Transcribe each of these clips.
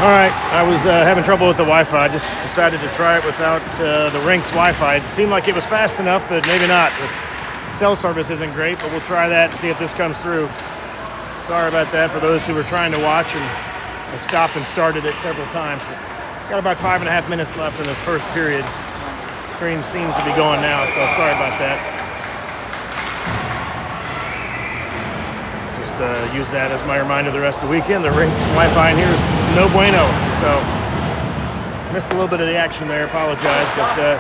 All right, I was having trouble with the Wi-Fi. I just decided to try it without the rink's Wi-Fi. It seemed like it was fast enough, but maybe not. The cell service isn't great, but we'll try that and see if this comes through. Sorry about that for those who were trying to watch, and I stopped and started it several times. But got about 5.5 minutes left in this first period. Stream seems to be going now, so sorry about that. Just use that as my reminder the rest of the weekend. The rink's Wi-Fi in here is no bueno, so missed a little bit of the action there. Apologize, but a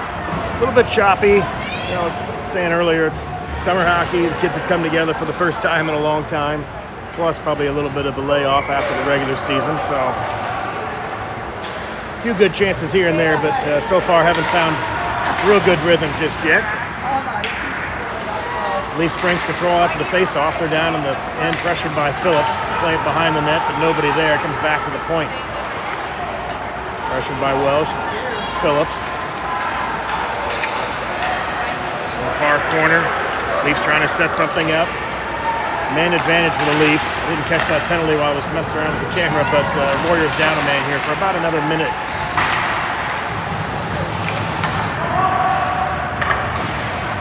little bit choppy. You know, saying earlier, it's summer hockey. The kids have come together for the first time in a long time. Plus probably a little bit of a layoff after the regular season, so a few good chances here and there, but so far haven't found real good rhythm just yet. Leafs brings control after the face-off. They're down in the end, pressured by Phillips. Play it behind the net, but nobody there. Comes back to the point. Pressured by Welsh. Phillips. In the far corner. Leafs trying to set something up. Man advantage for the Leafs. I didn't catch that penalty while I was messing around with the camera, but Warriors down a man here for about another minute.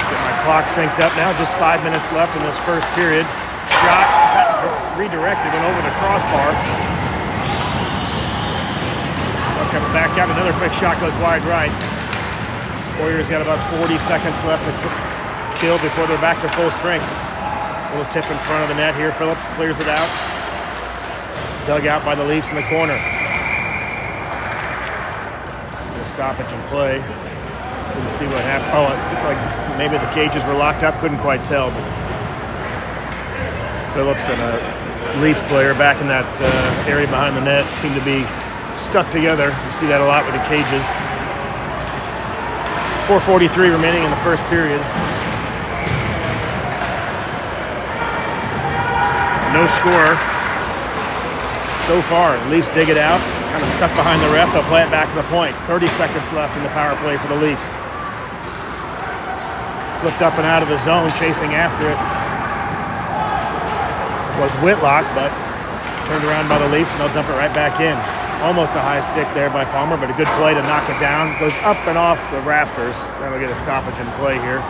Get my clock synced up now. Just 5 minutes left in this first period. Shot redirected and over the crossbar. Coming back out. Another quick shot goes wide right. Warriors got about 40 seconds left to kill before they're back to full strength. Little tip in front of the net here. Phillips clears it out. Dug out by the Leafs in the corner. The stoppage and play. Didn't see what happened. Oh, it looked like maybe the cages were locked up. Couldn't quite tell. But Phillips and a Leafs player back in that area behind the net seem to be stuck together. You see that a lot with the cages. 4:43 remaining in the first period. No score so far. Leafs dig it out. Kind of stuck behind the ref. They'll play it back to the point. 30 seconds left in the power play for the Leafs. Flipped up and out of the zone, chasing after it was Whitlock, but turned around by the Leafs, and they'll dump it right back in. Almost a high stick there by Palmer, but a good play to knock it down. Goes up and off the rafters. Then we'll get a stoppage and play here.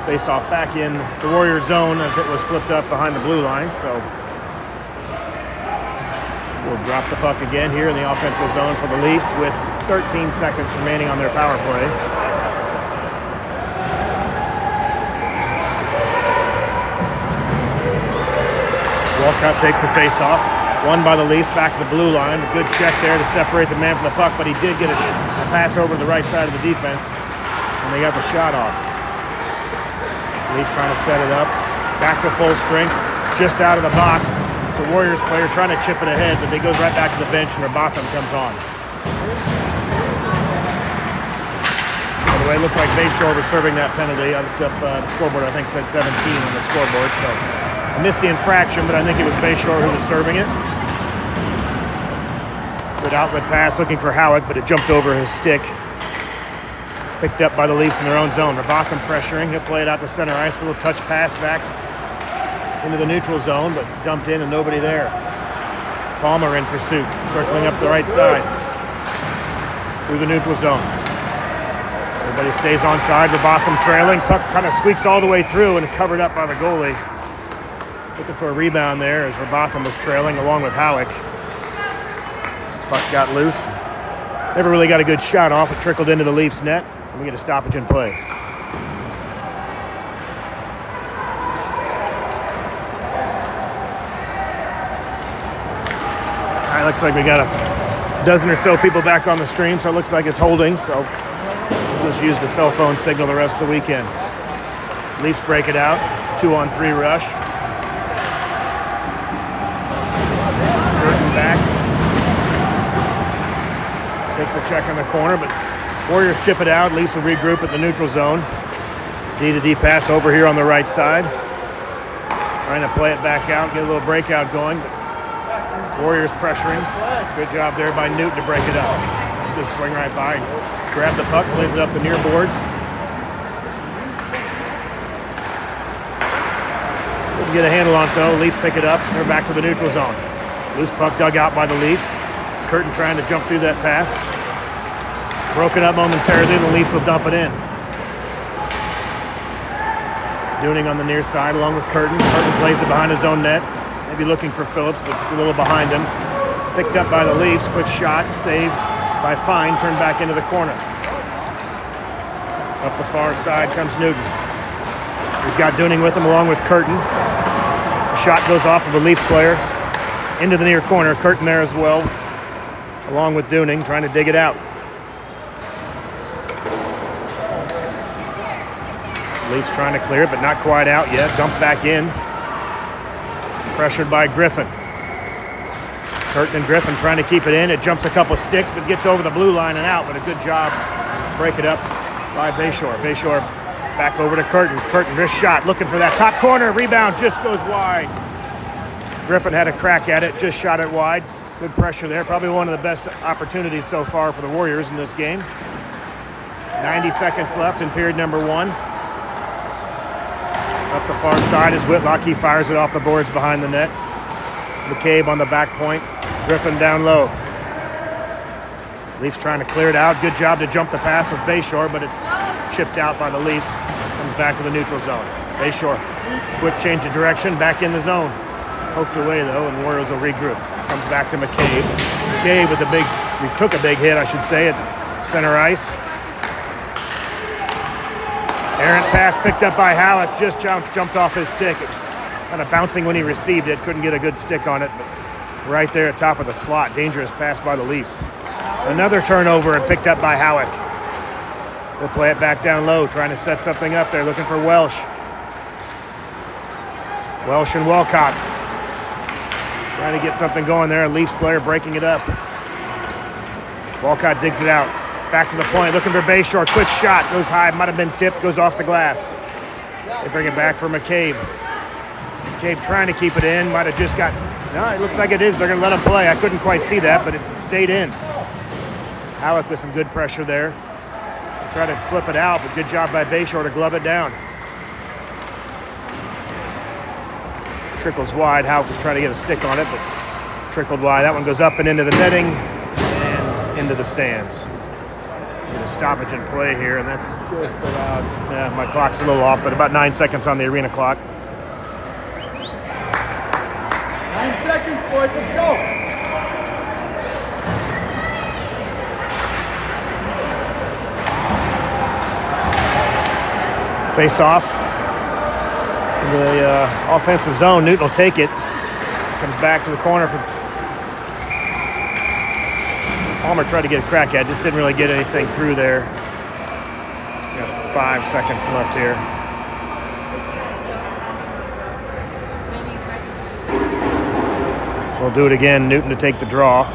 Face off back in the Warrior zone as it was flipped up behind the blue line. So we'll drop the puck again here in the offensive zone for the Leafs with 13 seconds remaining on their power play. Walcott takes the face off. Won by the Leafs back to the blue line. A good check there to separate the man from the puck, but he did get a pass over to the right side of the defense, and they got the shot off. Leafs trying to set it up. Back to full strength. Just out of the box. The Warriors player trying to chip it ahead, but they goes right back to the bench, and Robotham comes on. By the way, it looked like Bayshore was serving that penalty. I looked up the scoreboard, I think said 17 on the scoreboard, so I missed the infraction, but I think it was Bayshore who was serving it. Good outlet pass looking for Howick, but it jumped over his stick. Picked up by the Leafs in their own zone. Robotham pressuring. He'll play it out to center ice. A little touch pass back into the neutral zone, but dumped in and nobody there. Palmer in pursuit, circling up the right side through the neutral zone. Everybody stays on side. Robotham trailing. Puck kind of squeaks all the way through and covered up by the goalie. Looking for a rebound there as Robotham was trailing along with Howick. Puck got loose. Never really got a good shot off. It trickled into the Leafs net, and we get a stoppage in play. All right, looks like we got a dozen or so people back on the stream, so it looks like it's holding. So we'll just use the cell phone signal the rest of the weekend. Leafs break it out. 2-on-3 rush. Back. Takes a check in the corner, but Warriors chip it out. Leafs will regroup at the neutral zone. D-to-D pass over here on the right side. Trying to play it back out, get a little breakout going. Warriors pressuring. Good job there by Newton to break it up. Just swing right by. Grab the puck, plays it up the near boards. Couldn't get a handle on it though. Leafs pick it up. They're back to the neutral zone. Loose puck dug out by the Leafs. Curtin trying to jump through that pass. Broken up momentarily, the Leafs will dump it in. Dooning on the near side along with Curtin. Curtin plays it behind his own net. Maybe looking for Phillips, but just a little behind him. Picked up by the Leafs. Quick shot, save by Fine. Turned back into the corner. Up the far side comes Newton. He's got Dooning with him along with Curtin. The shot goes off of a Leaf player into the near corner. Curtin there as well, along with Dooning, trying to dig it out. Leafs trying to clear it, but not quite out yet. Dumped back in. Pressured by Griffin. Curtin and Griffin trying to keep it in. It jumps a couple sticks, but gets over the blue line and out. But a good job break it up by Bayshore. Bayshore back over to Curtin. Curtin wrist shot, looking for that top corner. Rebound just goes wide. Griffin had a crack at it, just shot it wide. Good pressure there. Probably one of the best opportunities so far for the Warriors in this game. 90 seconds left in period number 1. Up the far side is Whitlock. He fires it off the boards behind the net. McCabe on the back point. Griffin down low. Leafs trying to clear it out. Good job to jump the pass with Bayshore, but it's chipped out by the Leafs. Comes back to the neutral zone. Bayshore, quick change of direction, back in the zone. Poked away though, and Warriors will regroup. Comes back to McCabe. McCabe with he took a big hit, I should say, at center ice. Errant pass picked up by Halleck, just jumped off his stick. It was kind of bouncing when he received it, couldn't get a good stick on it, but right there at top of the slot, dangerous pass by the Leafs. Another turnover and picked up by Halleck. They'll play it back down low, trying to set something up there, looking for Welsh. Welsh and Walcott trying to get something going there. A Leafs player breaking it up. Walcott digs it out. Back to the point, looking for Bayshore. Quick shot, goes high, might have been tipped, goes off the glass. They bring it back for McCabe. McCabe trying to keep it in, might have just got, no, it looks like it is. They're going to let him play. I couldn't quite see that, but it stayed in. Halleck with some good pressure there. They try to flip it out, but good job by Bayshore to glove it down. Trickles wide. Halleck was trying to get a stick on it, but trickled wide. That one goes up and into the netting and into the stands. A stoppage in play here, and that's just about, my clock's a little off, but about 9 seconds on the arena clock. 9 seconds, boys, let's go. Face off in the offensive zone. Newton will take it. Comes back to the corner for Palmer. Tried to get a crack at it, just didn't really get anything through there. We got 5 seconds left here. We'll do it again. Newton to take the draw.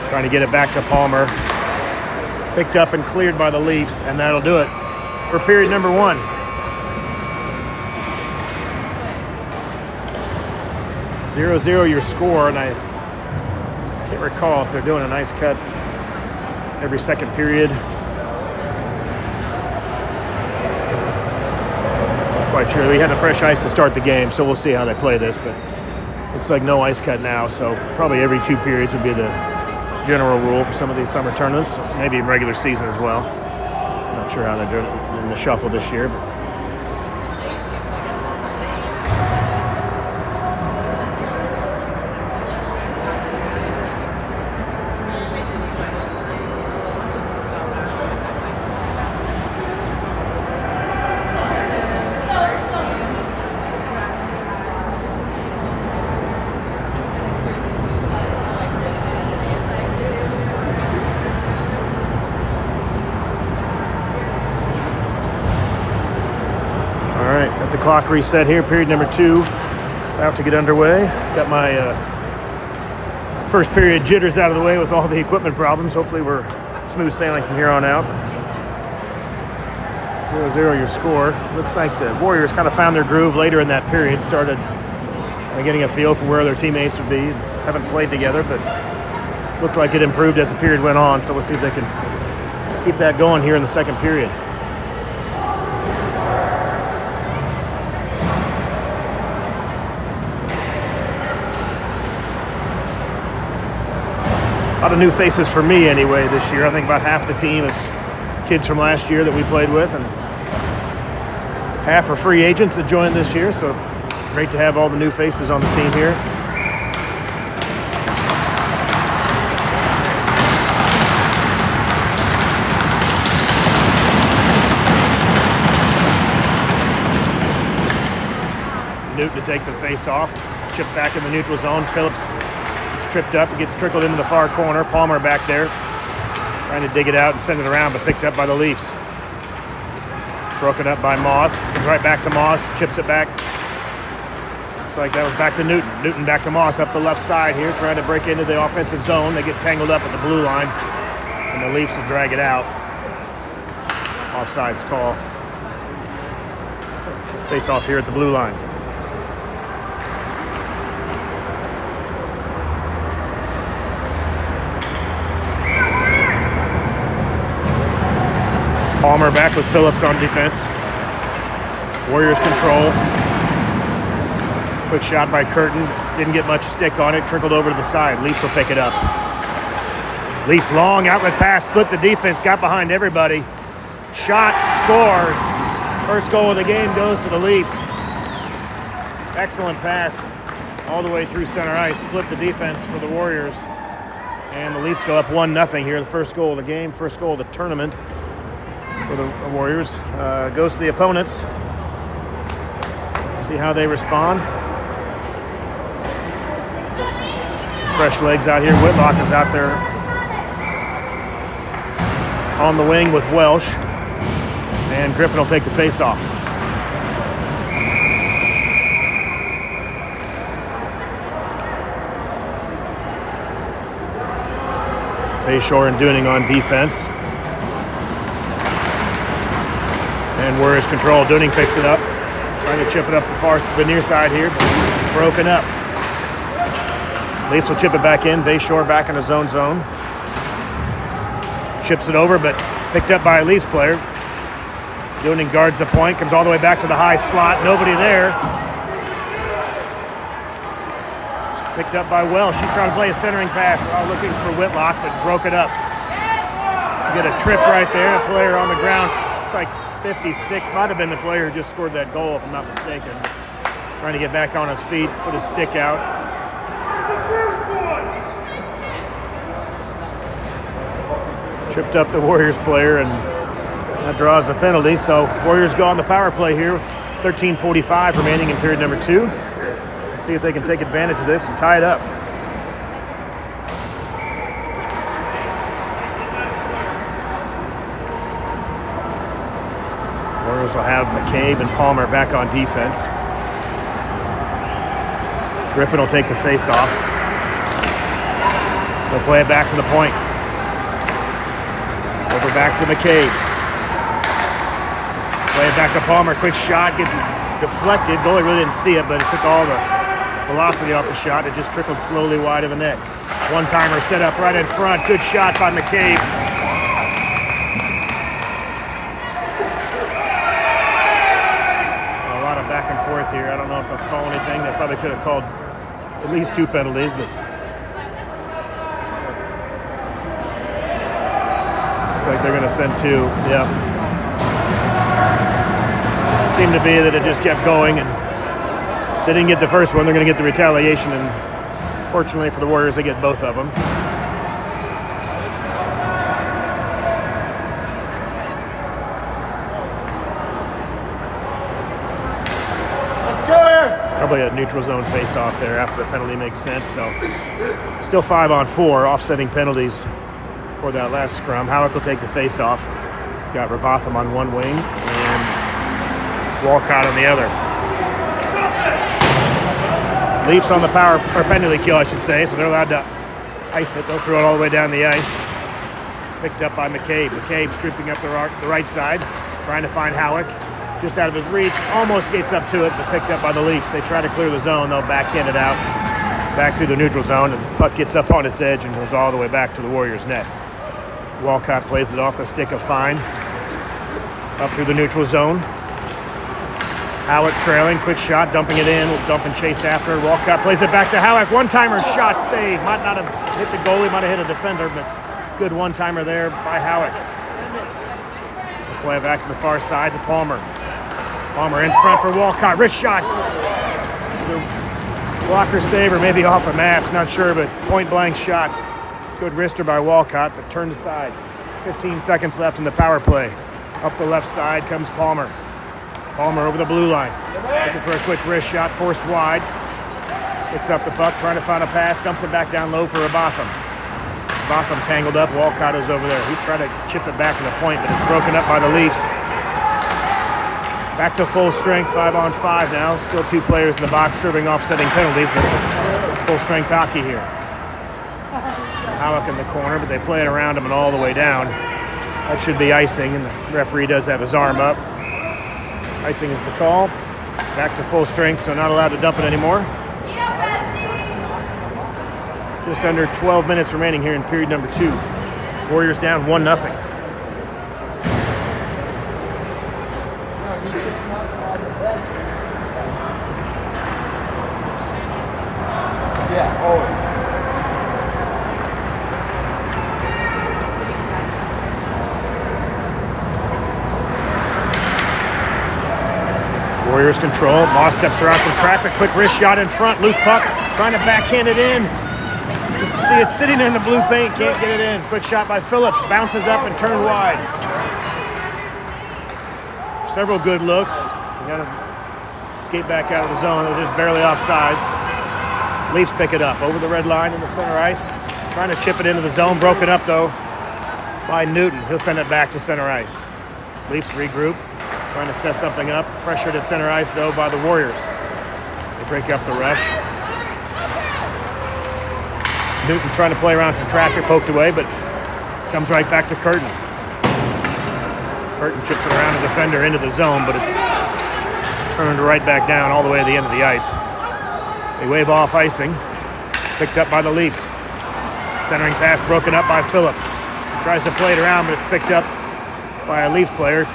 Trying to get it back to Palmer. Picked up and cleared by the Leafs, and that'll do it for period number 1. Zero your score, and I can't recall if they're doing an ice cut every second period. Not quite sure. We had a fresh ice to start the game, so we'll see how they play this, but it's like no ice cut now, so probably every 2 periods would be the general rule for some of these summer tournaments, maybe in regular season as well. I'm not sure how they're doing it in the shuffle this year, but clock reset here, period number 2, about to get underway. Got my first period jitters out of the way with all the equipment problems. Hopefully we're smooth sailing from here on out. 0-0 your score. Looks like the Warriors kind of found their groove later in that period, started getting a feel for where their teammates would be. Haven't played together, but looked like it improved as the period went on, so we'll see if they can keep that going here in the second period. A lot of new faces for me anyway this year. I think about half the team is kids from last year that we played with, and half are free agents that joined this year, so great to have all the new faces on the team here. Newton to take the face off, chip back in the neutral zone. Phillips gets tripped up, it gets trickled into the far corner. Palmer back there, trying to dig it out and send it around, but picked up by the Leafs. Broken up by Moss, comes right back to Moss, chips it back. Looks like that was back to Newton. Newton back to Moss up the left side here, trying to break into the offensive zone. They get tangled up at the blue line, and the Leafs will drag it out. Offsides call. Face off here at the blue line. Palmer back with Phillips on defense. Warriors control. Quick shot by Curtin. Didn't get much stick on it. Trickled over to the side. Leafs will pick it up. Leafs long outlet pass. Split the defense. Got behind everybody. Shot. Scores. First goal of the game goes to the Leafs. Excellent pass all the way through center ice. Split the defense for the Warriors. And the Leafs go up 1-0 here. The first goal of the game. First goal of the tournament for the Warriors. Goes to the opponents. Let's see how they respond. Some fresh legs out here. Whitlock is out there on the wing with Welsh. And Griffin will take the face-off. Bayshore and Dooning on defense. And Warriors control. Dooning picks it up. Trying to chip it up the near side here. Broken up. Leafs will chip it back in. Bayshore back in his own zone. Chips it over, but picked up by a Leafs player. Dooning guards the point. Comes all the way back to the high slot. Nobody there. Picked up by Welsh. She's trying to play a centering pass. Looking for Whitlock, but broke it up. You get a trip right there. A player on the ground. It's like 56, might have been the player who just scored that goal, if I'm not mistaken. Trying to get back on his feet, put his stick out. Tripped up the Warriors player, and that draws a penalty. So Warriors go on the power play here with 13:45 remaining in period number 2. Let's see if they can take advantage of this and tie it up. Warriors will have McCabe and Palmer back on defense. Griffin will take the face-off. They'll play it back to the point. Over back to McCabe. Play it back to Palmer. Quick shot, gets deflected. Goalie really didn't see it, but it took all the velocity off the shot. It just trickled slowly wide of the net. One-timer set up right in front. Good shot by McCabe. Back and forth here. I don't know if they'll call anything. They probably could have called at least 2 penalties, but looks like they're going to send 2. Yeah. It seemed to be that it just kept going, and they didn't get the first one. They're going to get the retaliation, and fortunately for the Warriors, they get both of them. Probably a neutral zone face-off there after the penalty makes sense. So still 5-on-4, offsetting penalties for that last scrum. Howick will take the face-off. He's got Robotham on one wing and Walcott on the other. Leafs on the power, or penalty kill, I should say, so they're allowed to ice it. They'll throw it all the way down the ice. Picked up by McCabe. McCabe stripping up the right side, trying to find Howick. Just out of his reach, almost gets up to it, but picked up by the Leafs. They try to clear the zone, they'll backhand it out, back through the neutral zone, and the puck gets up on its edge and goes all the way back to the Warriors' net. Walcott plays it off the stick of Fine, up through the neutral zone. Howick trailing, quick shot, dumping it in, dump and chase after. Walcott plays it back to Howick. One-timer shot save. Might not have hit the goalie, might have hit a defender, but good one-timer there by Howick. We'll play it back to the far side to Palmer. Palmer in front for Walcott. Wrist shot. Blocker save or maybe off a mask, not sure, but point-blank shot. Good wrister by Walcott, but turned aside. 15 seconds left in the power play. Up the left side comes Palmer. Palmer over the blue line. Looking for a quick wrist shot, forced wide. Picks up the puck, trying to find a pass, dumps it back down low for Robotham. Robotham tangled up, Walcott is over there. He tried to chip it back to the point, but it's broken up by the Leafs. Back to full strength, 5-on-5 now. Still 2 players in the box serving offsetting penalties, but full strength hockey here. Howick in the corner, but they play it around him and all the way down. That should be icing, and the referee does have his arm up. Icing is the call. Back to full strength, so not allowed to dump it anymore. Just under 12 minutes remaining here in period number 2. Warriors down 1-0. Yeah, always. Warriors control. Moss steps around some traffic. Quick wrist shot in front. Loose puck. Trying to backhand it in. You see it sitting there in the blue paint. Can't get it in. Quick shot by Phillips. Bounces up and turned wide. Several good looks. You got to skate back out of the zone. They're just barely offsides. Leafs pick it up. Over the red line in the center ice. Trying to chip it into the zone. Broken up, though, by Newton. He'll send it back to center ice. Leafs regroup. Trying to set something up. Pressured at center ice, though, by the Warriors. They break up the rush. Newton trying to play around some traffic, poked away, but comes right back to Curtin. Curtin chips it around the defender into the zone, but it's turned right back down all the way to the end of the ice. They wave off icing. Picked up by the Leafs. Centering pass broken up by Phillips. He tries to play it around, but it's picked up by a Leafs player.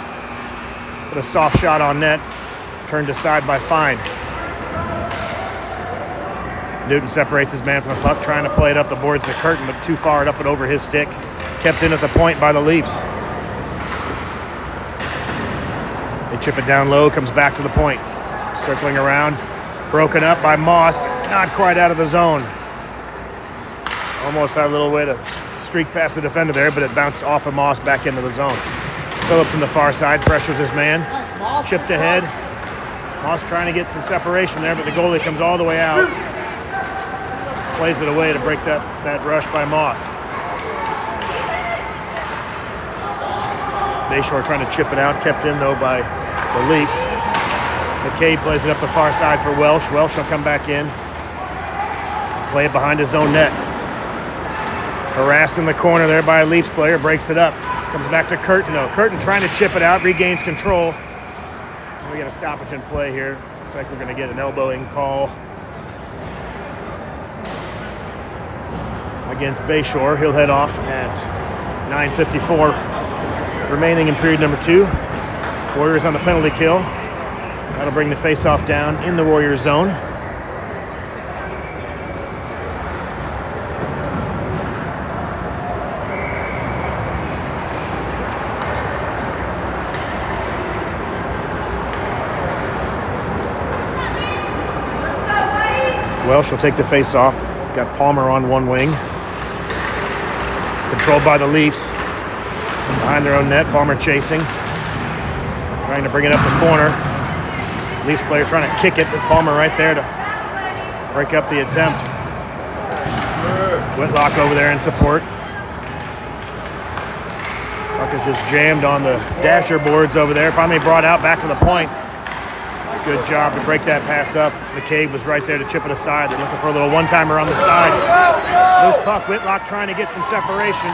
Put a soft shot on net, turned aside by Fine. Newton separates his man from the puck, trying to play it up the boards to Curtin, but too far up and over his stick. Kept in at the point by the Leafs. They chip it down low, comes back to the point. Circling around, broken up by Moss, but not quite out of the zone. Almost had a little way to streak past the defender there, but it bounced off of Moss back into the zone. Phillips on the far side pressures his man. Chipped ahead. Moss trying to get some separation there, but the goalie comes all the way out. Plays it away to break that rush by Moss. Bayshore trying to chip it out, kept in though by the Leafs. McCabe plays it up the far side for Welsh. Welsh will come back in. Play it behind his own net. Harassed in the corner there by a Leafs player, breaks it up. Comes back to Curtin though. Curtin trying to chip it out, regains control. We got a stoppage in play here. Looks like we're going to get an elbowing call against Bayshore. He'll head off at 9:54 remaining in period number 2. Warriors on the penalty kill. That'll bring the face-off down in the Warriors zone. Welsh will take the face-off. Got Palmer on one wing. Controlled by the Leafs. Behind their own net, Palmer chasing. Trying to bring it up the corner. Leafs player trying to kick it, but Palmer right there to break up the attempt. Whitlock over there in support. Puck is just jammed on the dasher boards over there. Finally brought out back to the point. Good job to break that pass up. McCabe was right there to chip it aside. They're looking for a little one-timer on the side. Loose puck. Whitlock trying to get some separation.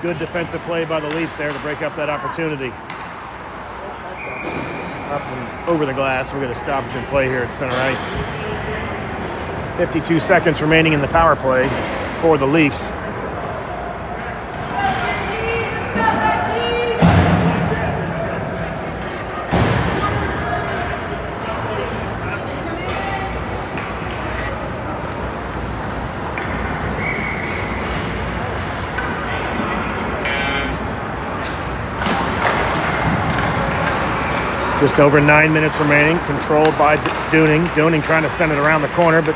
Good defensive play by the Leafs there to break up that opportunity. Up and over the glass. We're going to stop and play here at center ice. 52 seconds remaining in the power play for the Leafs. Just over 9 minutes remaining, controlled by Dooning. Dooning trying to send it around the corner, but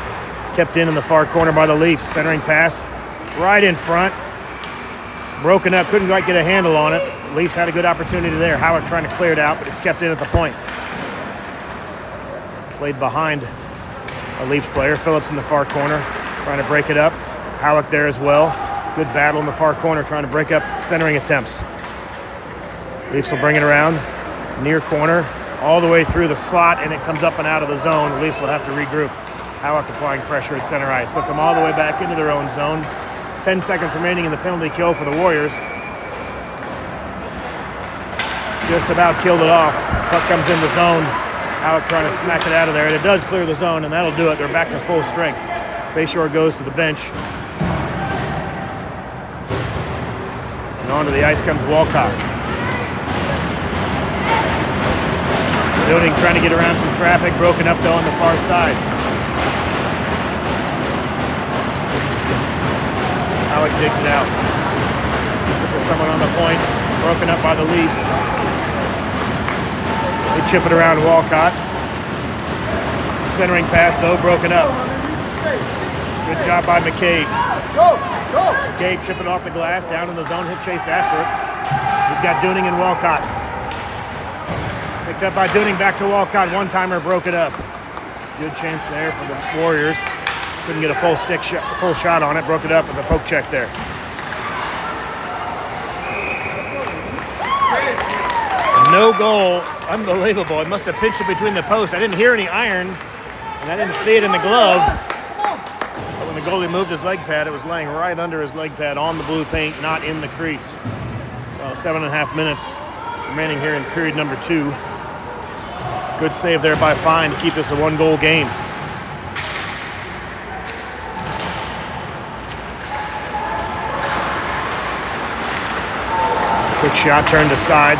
kept in the far corner by the Leafs. Centering pass right in front. Broken up, couldn't quite get a handle on it. Leafs had a good opportunity there. Howard trying to clear it out, but it's kept in at the point. Played behind a Leafs player. Phillips in the far corner, trying to break it up. Howick there as well. Good battle in the far corner, trying to break up centering attempts. Leafs will bring it around, near corner, all the way through the slot, and it comes up and out of the zone. The Leafs will have to regroup. Howick applying pressure at center ice. They'll come all the way back into their own zone. 10 seconds remaining in the penalty kill for the Warriors. Just about killed it off. Puck comes in the zone. Howick trying to smack it out of there, and it does clear the zone, and that'll do it. They're back to full strength. Bayshore goes to the bench. And onto the ice comes Walcott. Dooning trying to get around some traffic, broken up though on the far side. Howick digs it out. There's someone on the point, broken up by the Leafs. They chip it around Walcott. Centering pass though, broken up. Good job by McCabe. McCabe chipping off the glass, down in the zone, he'll chase after it. He's got Dooning and Walcott. Picked up by Dooning, back to Walcott. One-timer broke it up. Good chance there for the Warriors. Couldn't get a full shot on it. Broke it up with a poke check there. No goal. Unbelievable. It must have pinched it between the posts. I didn't hear any iron, and I didn't see it in the glove. But when the goalie moved his leg pad, it was laying right under his leg pad on the blue paint, not in the crease. So 7.5 minutes remaining here in period number 2. Good save there by Fine to keep this a 1-goal game. Quick shot turned aside.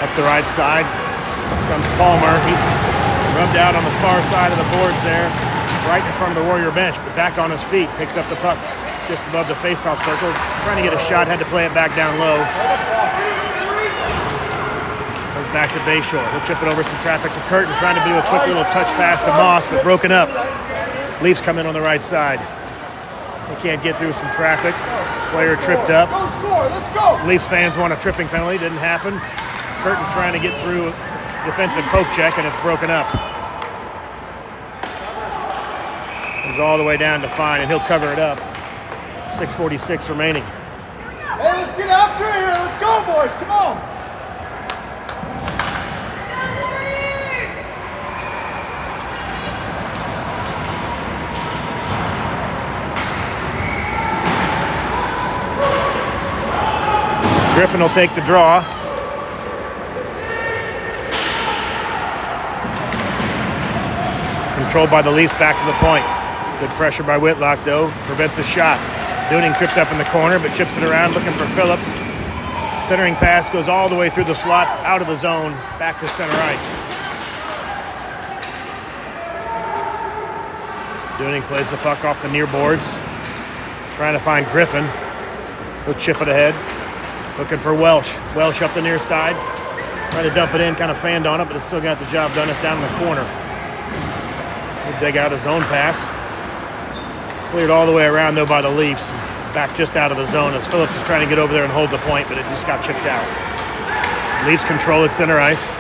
Up the right side comes Palmer. He's rubbed out on the far side of the boards there, right in front of the Warrior bench, but back on his feet, picks up the puck just above the face-off circle. Trying to get a shot, had to play it back down low. Goes back to Bayshore. He'll chip it over some traffic to Curtin, trying to do a quick little touch pass to Moss, but broken up. Leafs come in on the right side. They can't get through some traffic. Player tripped up. Go score, let's go! Leafs fans want a tripping penalty, didn't happen. Curtin trying to get through defensive poke check, and it's broken up. Comes all the way down to Fine, and he'll cover it up. 6:46 remaining. Hey, let's get after it here. Let's go, boys. Come on. Griffin will take the draw. Controlled by the Leafs, back to the point. Good pressure by Whitlock, though. Prevents a shot. Dooning tripped up in the corner, but chips it around, looking for Phillips. Centering pass goes all the way through the slot, out of the zone, back to center ice. Dooning plays the puck off the near boards. Trying to find Griffin. He'll chip it ahead. Looking for Welsh. Welsh up the near side. Trying to dump it in, kind of fanned on it, but it's still got the job done. It's down in the corner. He'll dig out his own pass. Cleared all the way around, though, by the Leafs. Back just out of the zone as Phillips is trying to get over there and hold the point, but it just got chipped out. Leafs control at center ice.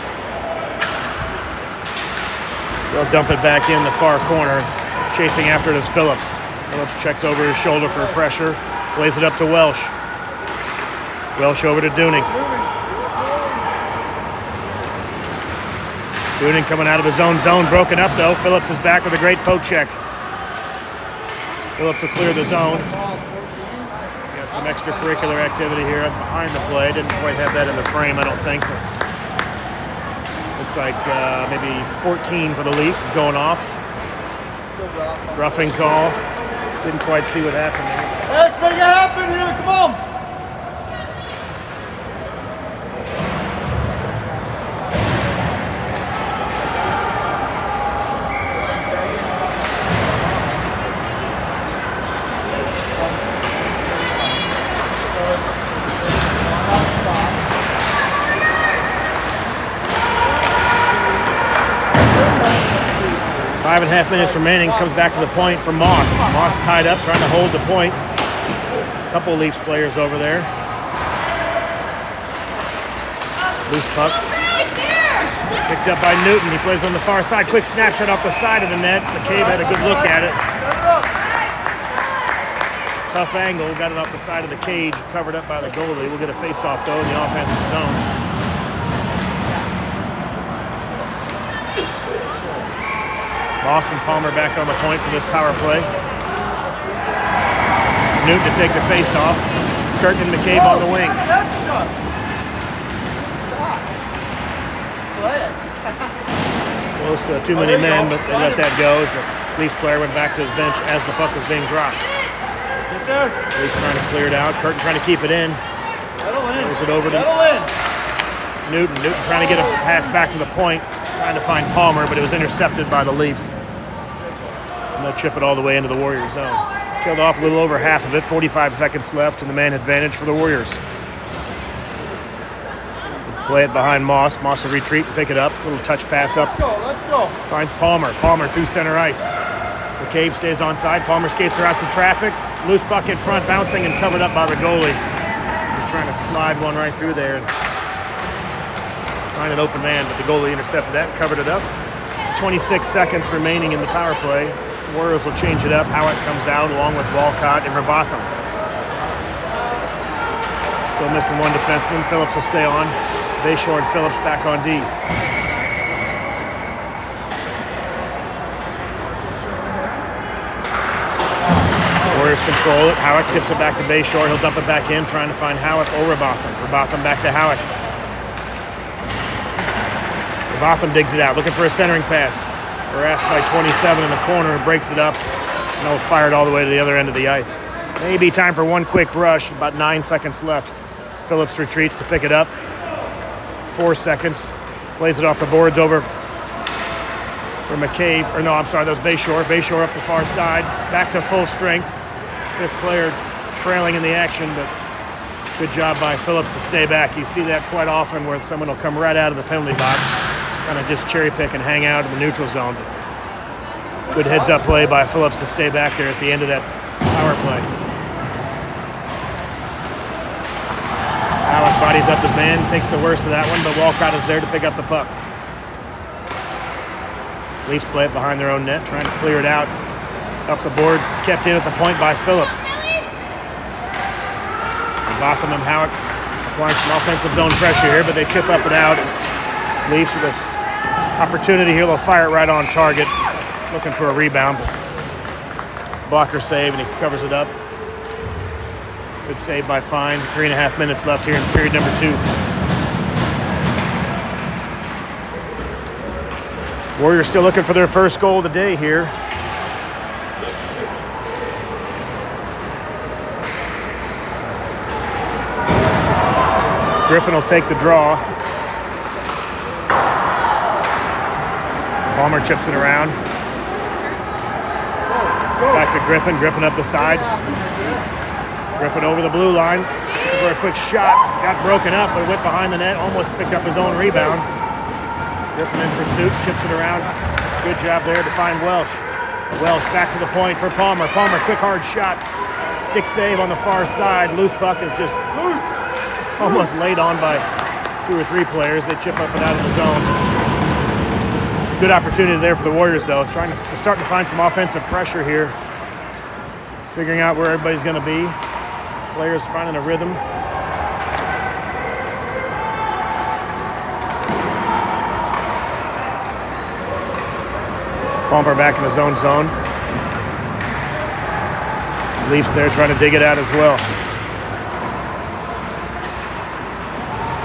They'll dump it back in the far corner. Chasing after it is Phillips. Phillips checks over his shoulder for pressure. Plays it up to Welsh. Welsh over to Dooning. Dooning coming out of his own zone. Broken up, though. Phillips is back with a great poke check. Phillips will clear the zone. Got some extracurricular activity here behind the play. Didn't quite have that in the frame, I don't think. Looks like maybe 14 for the Leafs is going off. Roughing call. Didn't quite see what happened there. Let's make it happen here. Come on. 5.5 minutes remaining. Comes back to the point for Moss. Moss tied up, trying to hold the point. A couple Leafs players over there. Loose puck. Picked up by Newton. He plays on the far side. Quick snapshot off the side of the net. McCabe had a good look at it. Tough angle. Got it off the side of the cage. Covered up by the goalie. We'll get a face-off, though, in the offensive zone. Moss and Palmer back on the point for this power play. Newton to take the face-off. Curtin and McCabe on the wing. Close to too many men, but they let that go as the Leafs player went back to his bench as the puck was being dropped. Get there. Leafs trying to clear it out. Curtin trying to keep it in. Settle in. Throws it over to Newton. Newton trying to get a pass back to the point, trying to find Palmer, but it was intercepted by the Leafs. And they'll chip it all the way into the Warriors zone. Killed off a little over half of it. 45 seconds left, and the man advantage for the Warriors. Play it behind Moss. Moss will retreat and pick it up. Little touch pass up. Let's go. Finds Palmer. Palmer through center ice. McCabe stays onside. Palmer skates around some traffic. Loose puck in front, bouncing and covered up by the goalie. Just trying to slide one right through there and find an open man, but the goalie intercepted that and covered it up. 26 seconds remaining in the power play. The Warriors will change it up. Howitt comes out along with Walcott and Robotham. Still missing one defenseman. Phillips will stay on. Bayshore and Phillips back on D. Warriors control it. Howitt tips it back to Bayshore. He'll dump it back in, trying to find Howitt or Robotham. Robotham back to Howitt. Robotham digs it out, looking for a centering pass. Harassed by 27 in the corner, breaks it up. No, fired all the way to the other end of the ice. Maybe time for one quick rush. About 9 seconds left. Phillips retreats to pick it up. 4 seconds. Plays it off the boards over for McCabe. Or no, I'm sorry, that was Bayshore. Bayshore up the far side. Back to full strength. Fifth player trailing in the action, but good job by Phillips to stay back. You see that quite often where someone will come right out of the penalty box, kind of just cherry pick and hang out in the neutral zone. Good heads-up play by Phillips to stay back there at the end of that power play. Alec bodies up his man, takes the worst of that one, but Walcott is there to pick up the puck. Leafs play it behind their own net, trying to clear it out. Up the boards, kept in at the point by Phillips. Botham and Howitt applying some offensive zone pressure here, but they chip up and out. Leafs with an opportunity here, they'll fire it right on target. Looking for a rebound, but blocker save, and he covers it up. Good save by Fine. 3.5 minutes left here in period number 2. Warriors still looking for their first goal of the day here. Griffin will take the draw. Palmer chips it around. Back to Griffin. Griffin up the side. Griffin over the blue line. Looking for a quick shot. Got broken up, but it went behind the net. Almost picked up his own rebound. Griffin in pursuit. Chips it around. Good job there to find Welsh. Welsh back to the point for Palmer. Palmer, quick hard shot. Stick save on the far side. Loose puck is just loose. Almost laid on by 2 or 3 players. They chip up and out of the zone. Good opportunity there for the Warriors, though. Starting to find some offensive pressure here. Figuring out where everybody's going to be. Players finding a rhythm. Palmer back in his own zone. Leafs there trying to dig it out as well.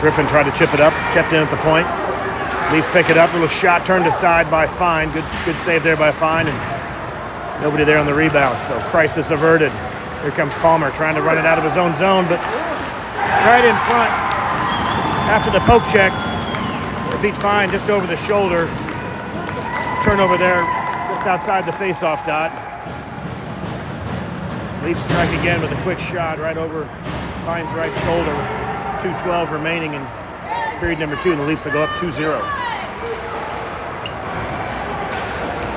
Griffin tried to chip it up, kept in at the point. Leafs pick it up, little shot turned aside by Fine. Good save there by Fine, and nobody there on the rebound, so crisis averted. Here comes Palmer trying to run it out of his own zone, but right in front after the poke check. They beat Fine just over the shoulder. Turnover there just outside the face-off dot. Leafs strike again with a quick shot right over Fine's right shoulder. 2:12 remaining in period number 2, and the Leafs will go up 2-0.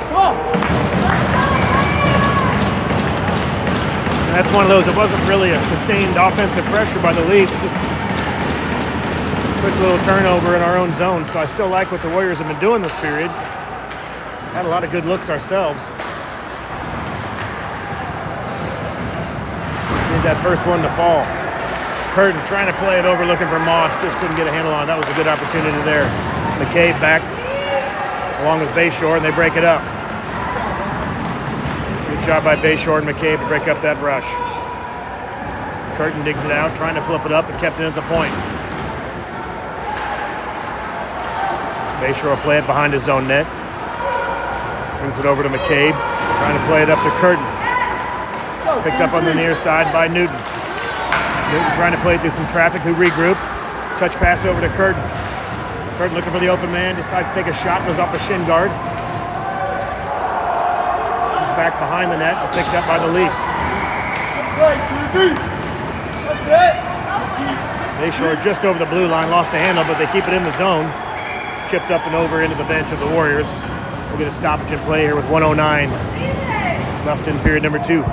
Come Ball. And that's one of those, it wasn't really a sustained offensive pressure by the Leafs, just a quick little turnover in our own zone. So I still like what the Warriors have been doing this period. Had a lot of good looks ourselves. Just need that first one to fall. Curtin trying to play it over, looking for Moss, just couldn't get a handle on it. That was a good opportunity there. McCabe back along with Bayshore, and they break it up. Good job by Bayshore and McCabe to break up that rush. Curtin digs it out, trying to flip it up, and kept it at the point. Bayshore will play it behind his own net. Brings it over to McCabe, trying to play it up to Curtin. Picked up on the near side by Newton. Newton trying to play through some traffic, who regroup. Touch pass over to Curtin. Curtin looking for the open man, decides to take a shot, goes off the shin guard. He's back behind the net, and picked up by the Leafs. That's it. Bayshore just over the blue line, lost a handle, but they keep it in the zone. It's chipped up and over into the bench of the Warriors. We'll get a stoppage in play here with 1:09 left in period number 2.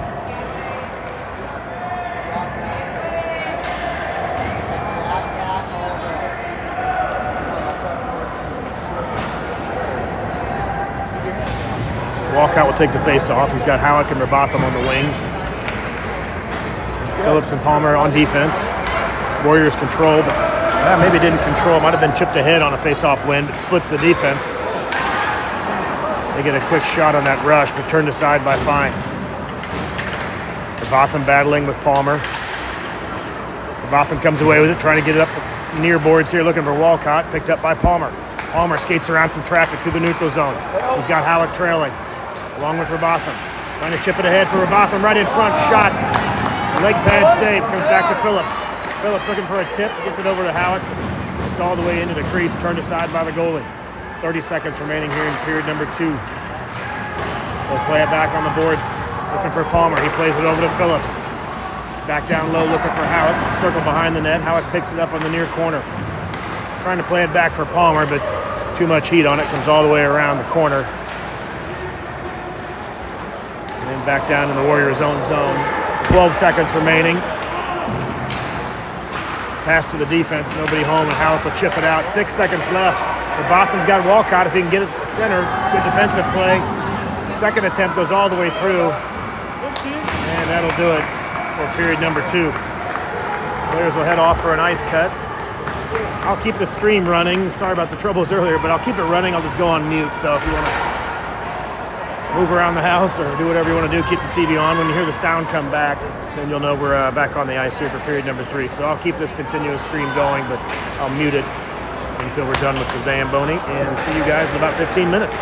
Walcott will take the face-off. He's got Howick and Robotham on the wings. Phillips and Palmer on defense. Warriors control, but maybe didn't control. Might have been chipped ahead on a face-off win, but splits the defense. They get a quick shot on that rush, but turned aside by Fine. Robotham battling with Palmer. Robotham comes away with it, trying to get it up near boards here, looking for Walcott. Picked up by Palmer. Palmer skates around some traffic through the neutral zone. He's got Howick trailing, along with Robotham. Trying to chip it ahead for Robotham, right in front, shot. Leg pad save, comes back to Phillips. Phillips looking for a tip, gets it over to Howick. It's all the way into the crease, turned aside by the goalie. 30 seconds remaining here in period number 2. They'll play it back on the boards, looking for Palmer. He plays it over to Phillips. Back down low, looking for Howick. Circle behind the net. Howick picks it up on the near corner. Trying to play it back for Palmer, but too much heat on it. Comes all the way around the corner. And then back down in the Warriors' own zone. 12 seconds remaining. Pass to the defense, nobody home, and Howick will chip it out. 6 seconds left. Robotham's got Walcott if he can get it to the center. Good defensive play. Second attempt goes all the way through. And that'll do it for period number 2. Players will head off for an ice cut. I'll keep the stream running. Sorry about the troubles earlier, but I'll keep it running. I'll just go on mute. So if you want to move around the house or do whatever you want to do, keep the TV on. When you hear the sound come back, then you'll know we're back on the ice here for period number 3. So I'll keep this continuous stream going, but I'll mute it until we're done with the Zamboni, and see you guys in about 15 minutes.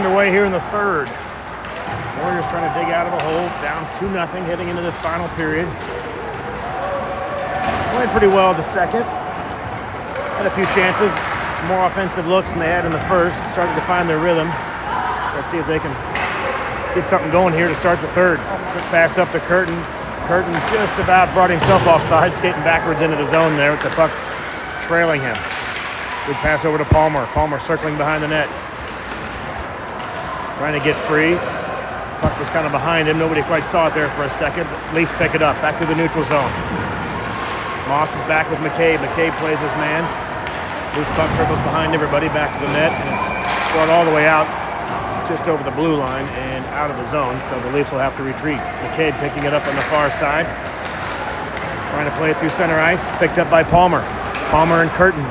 underway here in the third. Warriors trying to dig out of a hole, down 2-0 heading into this final period. Played pretty well the second. Had a few chances, some more offensive looks than they had in the first. Started to find their rhythm. So let's see if they can get something going here to start the third. Quick pass up to Curtin. Curtin just about brought himself offside, skating backwards into the zone there with the puck trailing him. Good pass over to Palmer. Palmer circling behind the net. Trying to get free. Puck was kind of behind him. Nobody quite saw it there for a second. But Leafs pick it up. Back to the neutral zone. Moss is back with McCabe. McCabe plays his man. Loose puck dribbles behind everybody. Back to the net. And it's brought all the way out just over the blue line and out of the zone. So the Leafs will have to retreat. McCabe picking it up on the far side. Trying to play it through center ice. Picked up by Palmer. Palmer and Curtin.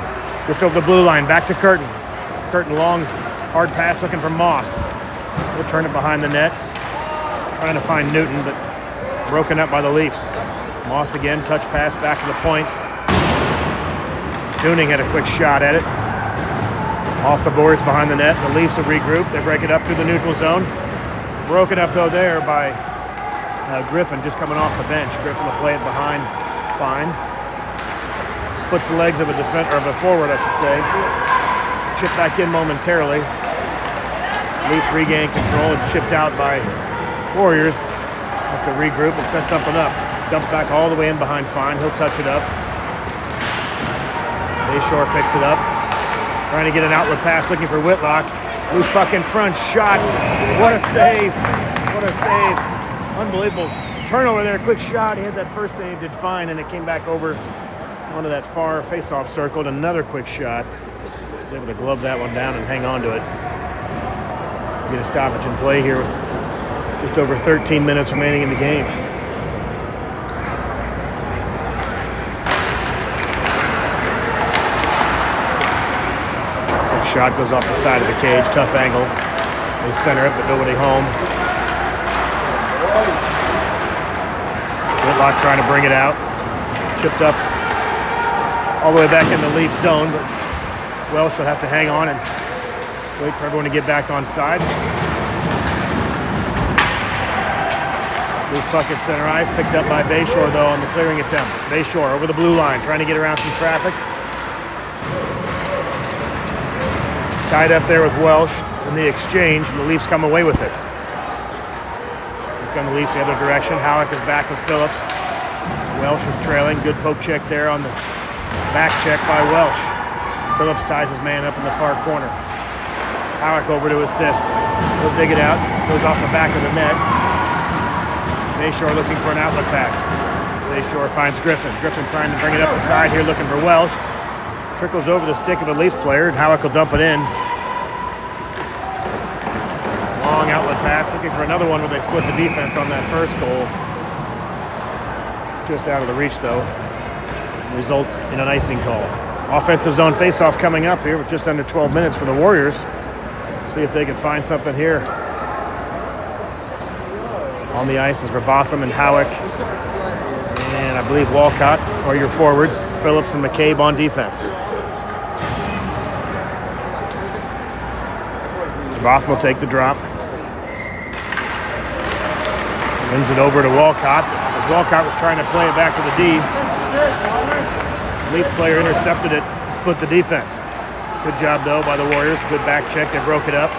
Just over the blue line. Back to Curtin. Curtin long, hard pass looking for Moss. He'll turn it behind the net. Trying to find Newton, but broken up by the Leafs. Moss again, touch pass back to the point. Dooning had a quick shot at it. Off the boards behind the net. The Leafs will regroup. They break it up through the neutral zone. Broken up though there by Griffin just coming off the bench. Griffin will play it behind Fine. Splits the legs of a defender, or of a forward, I should say. Chip back in momentarily. Leafs regain control. It's shipped out by Warriors. Have to regroup and set something up. Dump back all the way in behind Fine. He'll touch it up. Bayshore picks it up. Trying to get an outlet pass, looking for Whitlock. Loose puck in front, shot. What a save. What a save. Unbelievable. Turnover there, quick shot. He had that first save, did fine, and it came back over onto that far face-off circle. And another quick shot. Was able to glove that one down and hang on to it. Get a stoppage in play here with just over 13 minutes remaining in the game. Shot goes off the side of the cage, tough angle. They center it, but nobody home. Whitlock trying to bring it out. Chipped up all the way back in the Leaf zone, but Welsh will have to hang on and wait for everyone to get back on side. Loose puck at center ice, picked up by Bayshore though on the clearing attempt. Bayshore over the blue line, trying to get around some traffic. Tied up there with Welsh in the exchange, and the Leafs come away with it. Look on the Leafs the other direction. Howick is back with Phillips. Welsh is trailing. Good poke check there on the back check by Welsh. Phillips ties his man up in the far corner. Howick over to assist. He'll dig it out. Goes off the back of the net. Bayshore looking for an outlet pass. Bayshore finds Griffin. Griffin trying to bring it up the side here, looking for Welsh. Trickles over the stick of a Leafs player, and Howick will dump it in. Long outlet pass, looking for another one where they split the defense on that first goal. Just out of the reach, though. Results in an icing call. Offensive zone faceoff coming up here with just under 12 minutes for the Warriors. Let's see if they can find something here. On the ice is Robotham and Howick. And I believe Walcott are your forwards. Phillips and McCabe on defense. Robotham will take the drop. Wins it over to Walcott. As Walcott was trying to play it back to the D. Leaf player intercepted it, split the defense. Good job though by the Warriors. Good back check. They broke it up.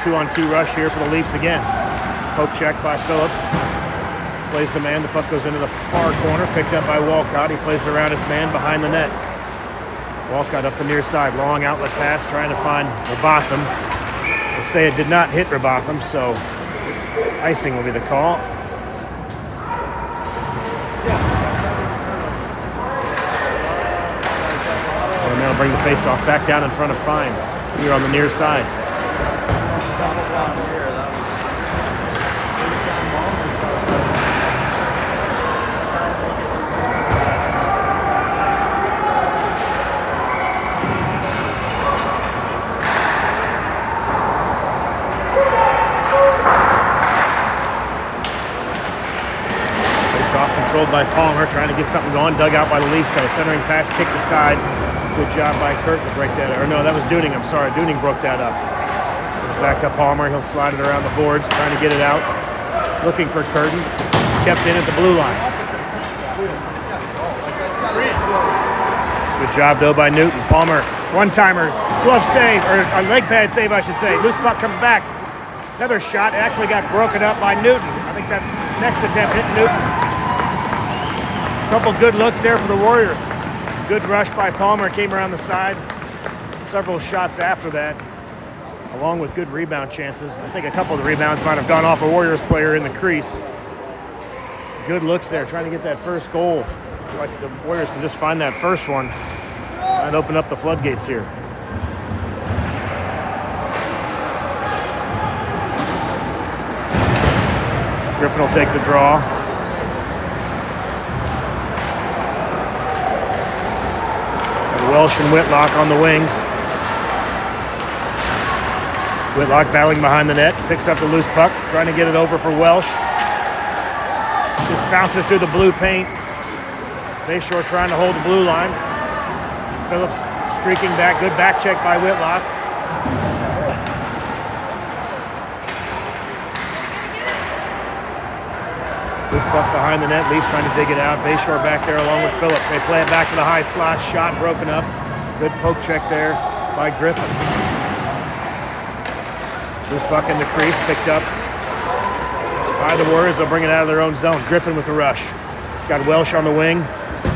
2-on-2 rush here for the Leafs again. Poke check by Phillips. Plays the man. The puck goes into the far corner. Picked up by Walcott. He plays around his man behind the net. Walcott up the near side. Long outlet pass trying to find Robotham. They say it did not hit Robotham, so icing will be the call. And they'll bring the faceoff back down in front of Fine here on the near side. Controlled by Palmer, trying to get something going. Dug out by the Leafs, though. Centering pass, kicked aside. Good job by Kurt to break that. Or no, that was Dooning. I'm sorry. Dooning broke that up. Comes back to Palmer. He'll slide it around the boards, trying to get it out. Looking for Curtin. Kept in at the blue line. Good job, though, by Newton. Palmer, one-timer, glove save, or a leg pad save, I should say. Loose puck comes back. Another shot. It actually got broken up by Newton. I think that next attempt hit Newton. A couple good looks there for the Warriors. Good rush by Palmer. Came around the side. Several shots after that, along with good rebound chances. I think a couple of the rebounds might have gone off a Warriors player in the crease. Good looks there, trying to get that first goal. I feel like the Warriors can just find that first one and open up the floodgates here. Griffin will take the draw. And Welsh and Whitlock on the wings. Whitlock battling behind the net, picks up the loose puck, trying to get it over for Welsh. Just bounces through the blue paint. Bayshore trying to hold the blue line. Phillips streaking back, good back check by Whitlock. Loose puck behind the net, Leafs trying to dig it out. Bayshore back there along with Phillips. They play it back to the high slot, shot broken up. Good poke check there by Griffin. Loose puck in the crease, picked up by the Warriors. They'll bring it out of their own zone. Griffin with the rush. Got Welsh on the wing.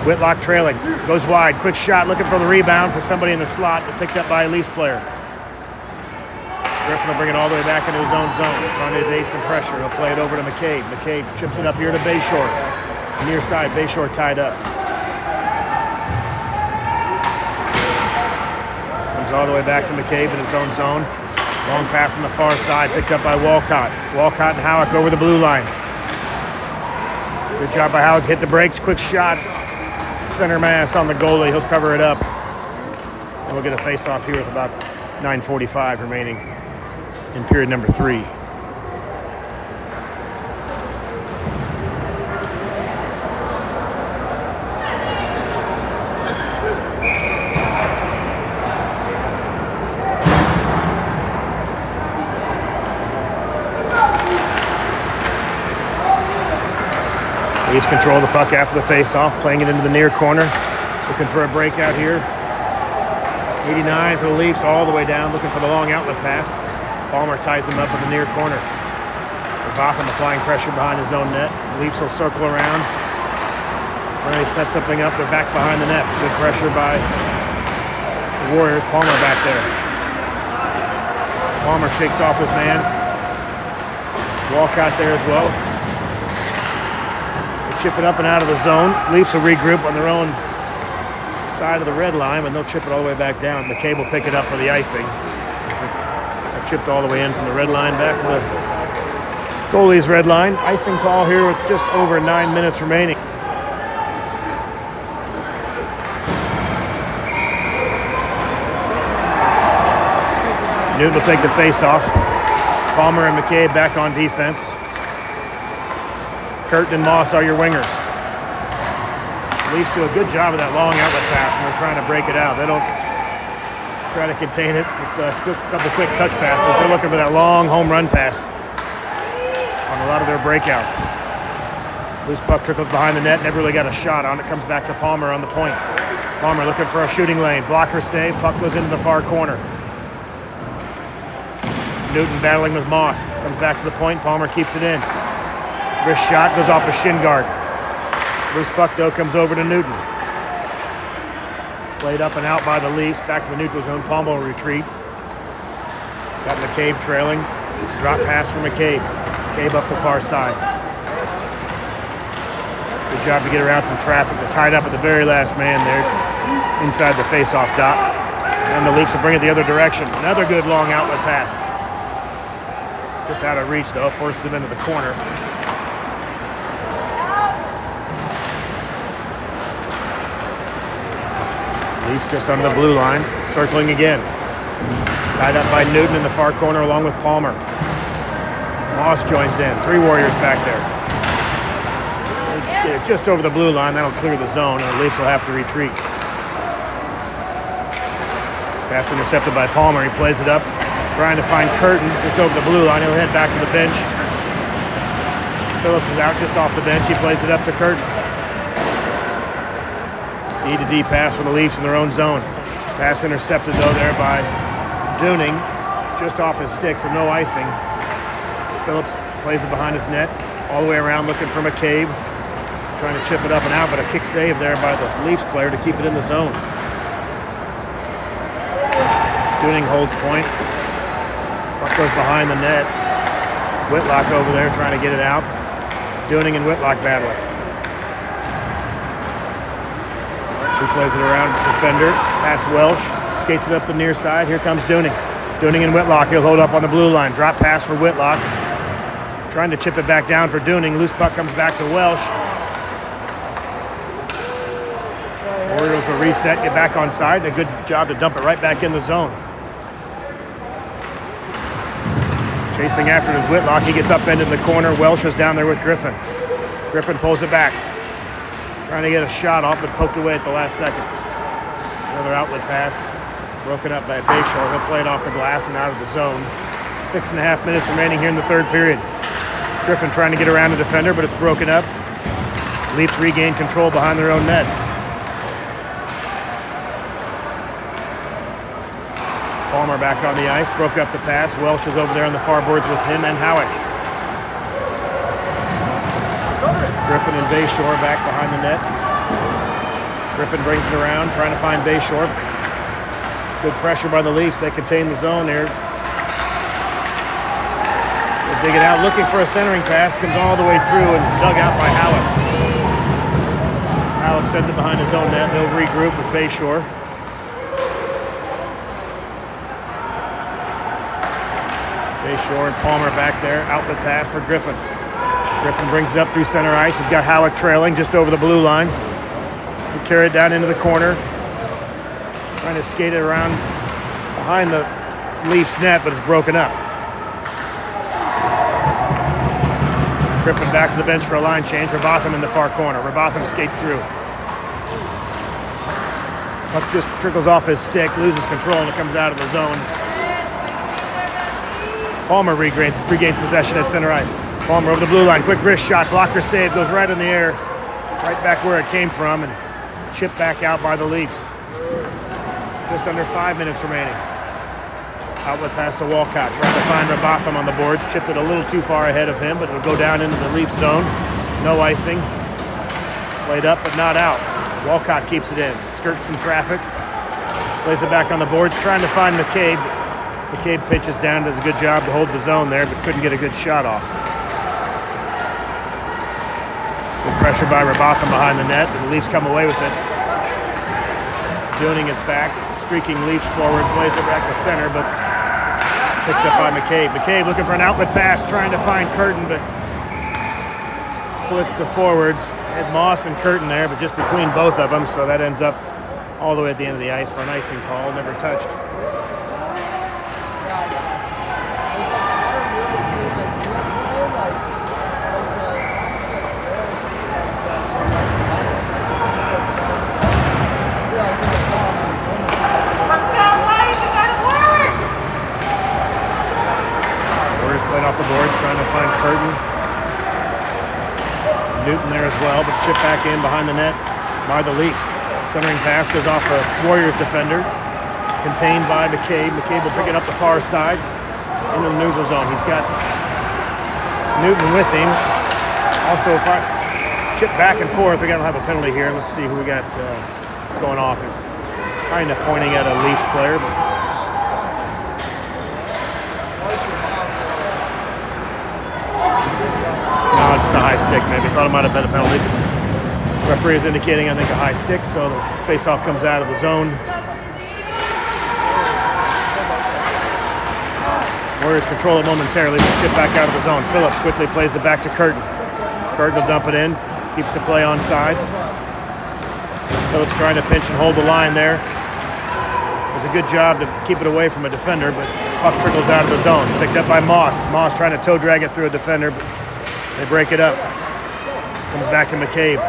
Whitlock trailing. Goes wide. Quick shot, looking for the rebound for somebody in the slot, but picked up by a Leafs player. Griffin will bring it all the way back into his own zone. Trying to evade some pressure. He'll play it over to McCabe. McCabe chips it up here to Bayshore. Near side, Bayshore tied up. Comes all the way back to McCabe in his own zone. Long pass on the far side, picked up by Walcott. Walcott and Howick over the blue line. Good job by Howick, hit the brakes, quick shot. Center mass on the goalie, he'll cover it up. And we'll get a face-off here with about 9:45 remaining in period number 3. Leafs control the puck after the face-off, playing it into the near corner. Looking for a breakout here. 89 for the Leafs all the way down, looking for the long outlet pass. Palmer ties him up in the near corner. Botham applying pressure behind his own net. The Leafs will circle around. Ready to set something up. They're back behind the net. Good pressure by the Warriors. Palmer back there. Palmer shakes off his man. Walcott there as well. Chip it up and out of the zone. Leafs will regroup on their own side of the red line, and they'll chip it all the way back down. McCabe will pick it up for the icing. It's chipped all the way in from the red line back to the goalie's red line. Icing call here with just over 9 minutes remaining. Newton will take the face-off. Palmer and McCabe back on defense. Curtin and Moss are your wingers. Leafs do a good job of that long outlet pass, and they're trying to break it out. They don't try to contain it with a couple quick touch passes. They're looking for that long home run pass on a lot of their breakouts. Loose puck trickles behind the net, never really got a shot on it. Comes back to Palmer on the point. Palmer looking for a shooting lane. Blocker save, puck goes into the far corner. Newton battling with Moss. Comes back to the point, Palmer keeps it in. Wrist shot goes off the shin guard. Loose puck, though, comes over to Newton. Played up and out by the Leafs. Back to the neutral zone. Palmer will retreat. Got McCabe trailing. Drop pass for McCabe. McCabe up the far side. Good job to get around some traffic. They're tied up at the very last man there inside the face-off dot. And the Leafs will bring it the other direction. Another good long outlet pass. Just out of reach, though. Forces him into the corner. Leafs just under the blue line, circling again. Tied up by Newton in the far corner along with Palmer. Moss joins in. 3 Warriors back there. They're just over the blue line. That'll clear the zone, and the Leafs will have to retreat. Pass intercepted by Palmer. He plays it up. trying to find Curtin just over the blue line. He'll head back to the bench. Phillips is out just off the bench. He plays it up to Curtin. D-to-D pass for the Leafs in their own zone. Pass intercepted though there by Dooning, just off his stick, so no icing. Phillips plays it behind his net, all the way around looking for McCabe. Trying to chip it up and out, but a kick save there by the Leafs player to keep it in the zone. Dooning holds point. Puck goes behind the net. Whitlock over there trying to get it out. Dooning and Whitlock battling. He plays it around defender. Past Welsh. Skates it up the near side. Here comes Dooning. Dooning and Whitlock. He'll hold up on the blue line. Drop pass for Whitlock. Trying to chip it back down for Dooning. Loose puck comes back to Welsh. Orioles will reset, get back on side. A good job to dump it right back in the zone. Chasing after it is Whitlock. He gets upended in the corner. Welsh is down there with Griffin. Griffin pulls it back. Trying to get a shot off, but poked away at the last second. Another outlet pass. Broken up by Bayshore. He'll play it off the glass and out of the zone. 6.5 minutes remaining here in the third period. Griffin trying to get around the defender, but it's broken up. Leafs regain control behind their own net. Palmer back on the ice, broke up the pass. Welsh is over there on the far boards with him and Howick. Griffin and Bayshore back behind the net. Griffin brings it around, trying to find Bayshore. Good pressure by the Leafs. They contain the zone here. They dig it out, looking for a centering pass. Comes all the way through and dug out by Howick. Howick sends it behind his own net. They'll regroup with Bayshore. Bayshore and Palmer back there. Outlet pass for Griffin. Griffin brings it up through center ice. He's got Howick trailing just over the blue line. He carry it down into the corner. Trying to skate it around behind the Leafs net, but it's broken up. Griffin back to the bench for a line change. Robotham in the far corner. Robotham skates through. Puck just trickles off his stick, loses control, and it comes out of the zone. Palmer regains possession at center ice. Palmer over the blue line. Quick wrist shot. Blocker save. Goes right in the air. Right back where it came from and chipped back out by the Leafs. Just under 5 minutes remaining. Outlet pass to Walcott. Trying to find Robotham on the boards. Chipped it a little too far ahead of him, but it'll go down into the Leafs zone. No icing. Played up, but not out. Walcott keeps it in. Skirts some traffic. Plays it back on the boards. Trying to find McCabe. McCabe pitches down. Does a good job to hold the zone there, but couldn't get a good shot off. Good pressure by Robotham behind the net, but the Leafs come away with it. Dooning is back. Streaking Leafs forward. Plays it back to center, but picked up by McCabe. McCabe looking for an outlet pass, trying to find Curtin, but splits the forwards. Had Moss and Curtin there, but just between both of them, so that ends up all the way at the end of the ice for an icing call. Never touched. Off the boards, trying to find Curtin. Newton there as well, but chip back in behind the net by the Leafs. Centering pass goes off a Warriors defender, contained by McCabe. McCabe will pick it up the far side into the neutral zone. He's got Newton with him. Also, if I chip back and forth, we're gonna have a penalty here. Let's see who we got going off. Kind of pointing at a Leafs player, but just a high stick, maybe. Thought it might have been a penalty. Referee is indicating, I think, a high stick, so the face-off comes out of the zone. Warriors control it momentarily, but chip back out of the zone. Phillips quickly plays it back to Curtin. Curtin will dump it in, keeps the play on sides. Phillips trying to pinch and hold the line there. Does a good job to keep it away from a defender, but puck trickles out of the zone. Picked up by Moss. Moss trying to toe drag it through a defender, but they break it up. Comes back to McCabe.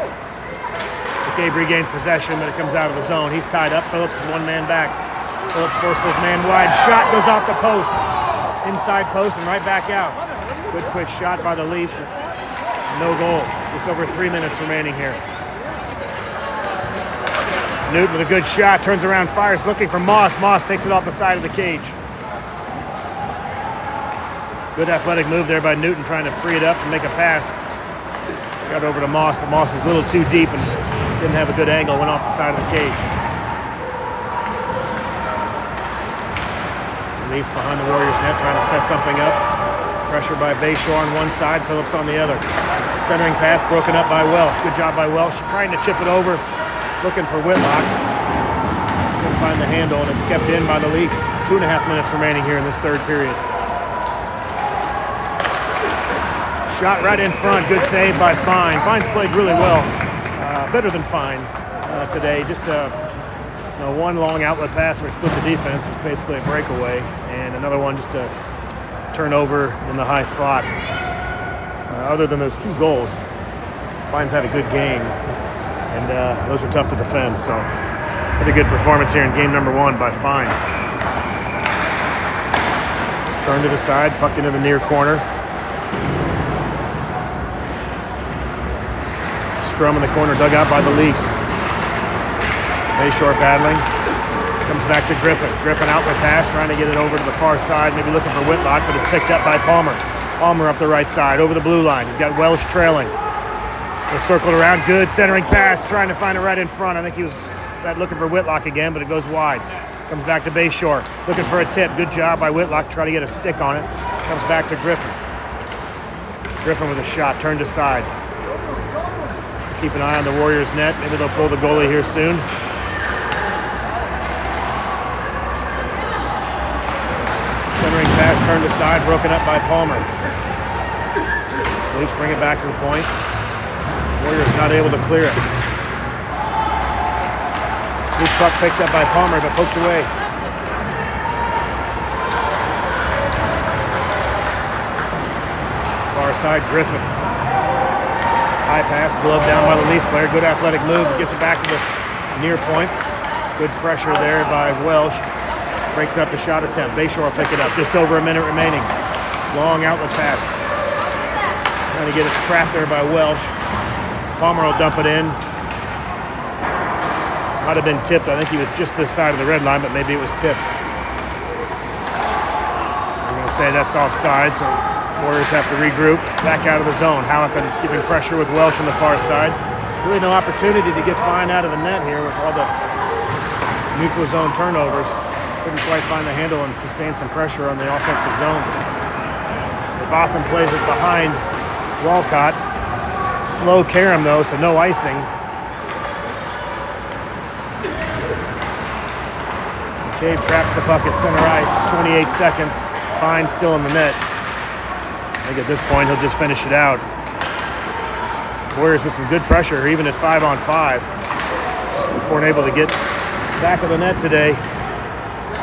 McCabe regains possession, but it comes out of the zone. He's tied up. Phillips is one man back. Phillips forces his man wide. Shot goes off the post. Inside post and right back out. Good quick shot by the Leafs. No goal. Just over 3 minutes remaining here. Newton with a good shot. Turns around, fires, looking for Moss. Moss takes it off the side of the cage. Good athletic move there by Newton, trying to free it up and make a pass. Got over to Moss, but Moss is a little too deep and didn't have a good angle. Went off the side of the cage. Leafs behind the Warriors net, trying to set something up. Pressure by Bayshore on one side, Phillips on the other. Centering pass broken up by Welsh. Good job by Welsh, trying to chip it over, looking for Whitlock. Couldn't find the handle, and it's kept in by the Leafs. 2.5 minutes remaining here in this third period. Shot right in front. Good save by Fine. Fine's played really well. Better than Fine today. Just one long outlet pass where split the defense was basically a breakaway, and another one just a turnover in the high slot. Other than those 2 goals, Fine's had a good game, and those are tough to defend. So pretty good performance here in game number 1 by Fine. Turn to the side, puck into the near corner. Scrum in the corner, dug out by the Leafs. Bayshore battling. Comes back to Griffin. Griffin outlet pass, trying to get it over to the far side, maybe looking for Whitlock, but it's picked up by Palmer. Palmer up the right side, over the blue line. He's got Welsh trailing. They circled around, good centering pass, trying to find it right in front. I think he was looking for Whitlock again, but it goes wide. Comes back to Bayshore, looking for a tip. Good job by Whitlock, try to get a stick on it. Comes back to Griffin. Griffin with a shot, turned aside. Keep an eye on the Warriors net. Maybe they'll pull the goalie here soon. Centering pass turned aside, broken up by Palmer. Leafs bring it back to the point. Warriors not able to clear it. Loose puck picked up by Palmer, but poked away. Far side, Griffin. High pass, glove down by the Leafs player. Good athletic move. Gets it back to the near point. Good pressure there by Welsh. Breaks up the shot attempt. Bayshore will pick it up. Just over a minute remaining. Long outlet pass. Trying to get it trapped there by Welsh. Palmer will dump it in. Might have been tipped. I think he was just this side of the red line, but maybe it was tipped. I'm going to say that's offside, so Warriors have to regroup, back out of the zone. Halleck giving pressure with Welsh on the far side. Really no opportunity to get Fine out of the net here with all the neutral zone turnovers. Couldn't quite find the handle and sustain some pressure on the offensive zone. Botham plays it behind Walcott. Slow carom though, so no icing. McCabe traps the puck at center ice. 28 seconds. Fine still in the net. I think at this point he'll just finish it out. Warriors with some good pressure, even at 5-on-5. Just weren't able to get back of the net today.